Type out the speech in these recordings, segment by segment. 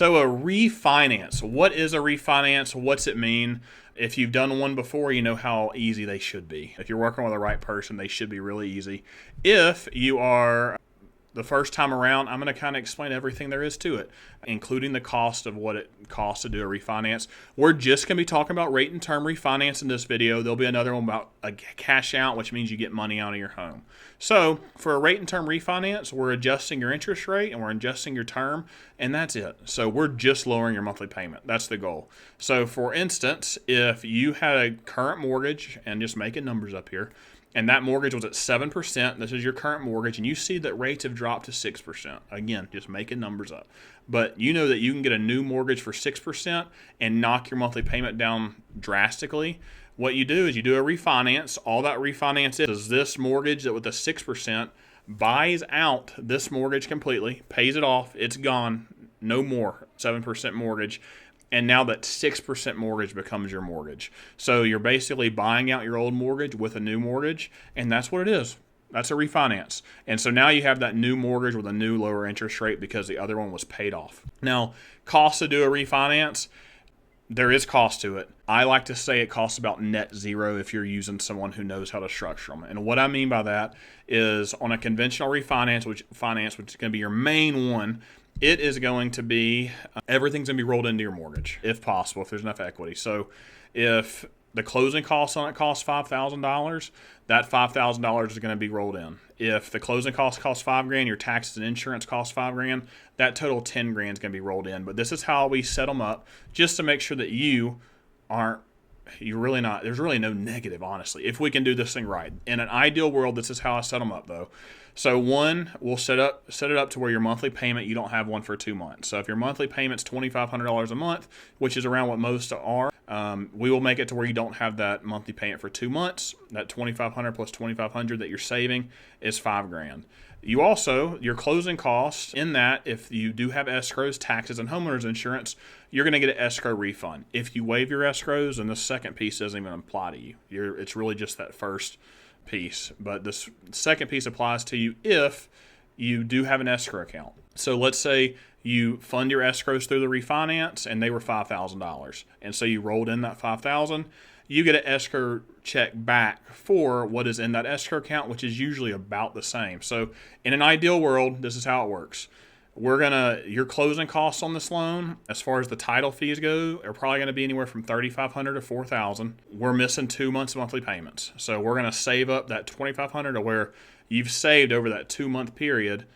So a refinance, what is a refinance? What's it mean? If you've done one before, you know how easy they should be. If you're working with the right person, they should be really easy. If you are the first time around, I'm going to kind of explain everything there is to it, including the cost of what it costs to do a refinance. We're just going to be talking about rate and term refinance in this video. There'll be another one about a cash out, which means you get money out of your home. So for a rate and term refinance, we're adjusting your interest rate and we're adjusting your term, and that's it. So we're just lowering your monthly payment. That's the goal. So for instance, if you had a current mortgage, and just making numbers up here, and that mortgage was at 7%, this is your current mortgage, and you see that rates have dropped to 6%. Again, just making numbers up. But you know that you can get a new mortgage for 6% and knock your monthly payment down drastically. What you do is you do a refinance. All that refinance is this mortgage that with the 6% buys out this mortgage completely, pays it off, it's gone, no more 7% mortgage. And now that 6% mortgage becomes your mortgage. So you're basically buying out your old mortgage with a new mortgage, and that's what it is. That's a refinance. And so now you have that new mortgage with a new lower interest rate because the other one was paid off. Now, cost to do a refinance, there is cost to it. I like to say it costs about net zero if you're using someone who knows how to structure them. And what I mean by that is on a conventional refinance, which is going to be your main one, it is going to be, everything's going to be rolled into your mortgage, if possible, if there's enough equity. So if the closing costs on it cost $5,000, that $5,000 is going to be rolled in. If the closing costs cost $5,000, your taxes and insurance cost $5,000, that total $10,000 is going to be rolled in. But this is how we set them up, just to make sure that there's really no negative, honestly, if we can do this thing right. In an ideal world, this is how I set them up, though. So one, we'll set it up to where your monthly payment, you don't have one for 2 months. So if your monthly payment's $2,500 a month, which is around what most are, we will make it to where you don't have that monthly payment for 2 months. That $2,500 plus $2,500 that you're saving is $5,000. You also, your closing costs in that, if you do have escrows, taxes, and homeowners insurance, you're going to get an escrow refund. If you waive your escrows, then the second piece doesn't even apply to you. It's really just that first piece. But this second piece applies to you if you do have an escrow account. So let's say you fund your escrows through the refinance and they were $5,000. And so you rolled in that $5,000. You get an escrow check back for what is in that escrow account, which is usually about the same. So in an ideal world, this is how it works. Your closing costs on this loan, as far as the title fees go, are probably going to be anywhere from $3,500 to $4,000. We're missing 2 months of monthly payments. So we're going to save up that $2,500 to where you've saved over that 2 month period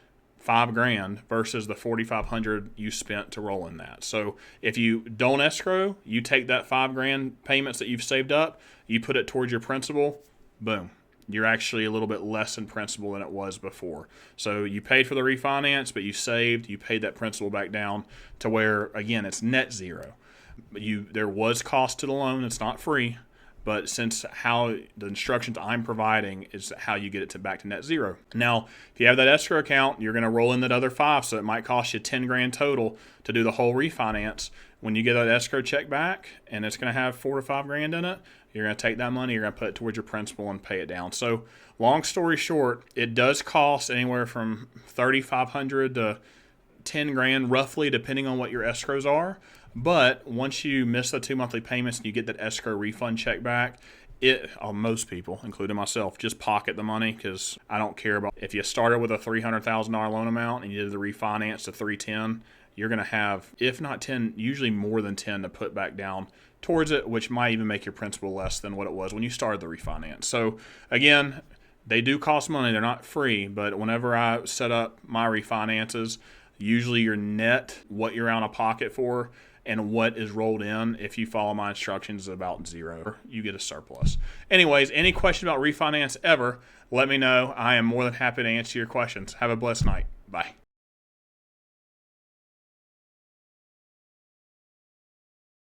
$5,000 versus the $4,500 you spent to roll in that. So if you don't escrow, you take that $5,000 payments that you've saved up, you put it towards your principal, boom. You're actually a little bit less in principal than it was before. So you paid for the refinance, but you paid that principal back down to where, again, it's net zero. There was cost to the loan. It's not free. But since how the instructions I'm providing is how you get it back to net zero. Now, if you have that escrow account, you're going to roll in that other $5,000, so it might cost you $10,000 total to do the whole refinance. When you get that escrow check back, and it's going to have $4,000 to $5,000 in it, you're going to take that money, you're going to put it towards your principal and pay it down. So, long story short, it does cost anywhere from $3,500 to $10,000 roughly, depending on what your escrows are. But once you miss the 2 monthly payments and you get that escrow refund check back, most people, including myself, just pocket the money because I don't care about if you started with a $300,000 loan amount and you did the refinance to $310,000, you're going to have, if not 10, usually more than 10 to put back down towards it, which might even make your principal less than what it was when you started the refinance. So again, they do cost money. They're not free, but whenever I set up my refinances, usually your net, what you're out of pocket for, and what is rolled in, if you follow my instructions, is about zero. You get a surplus. Anyways, any question about refinance ever, let me know. I am more than happy to answer your questions. Have a blessed night. Bye.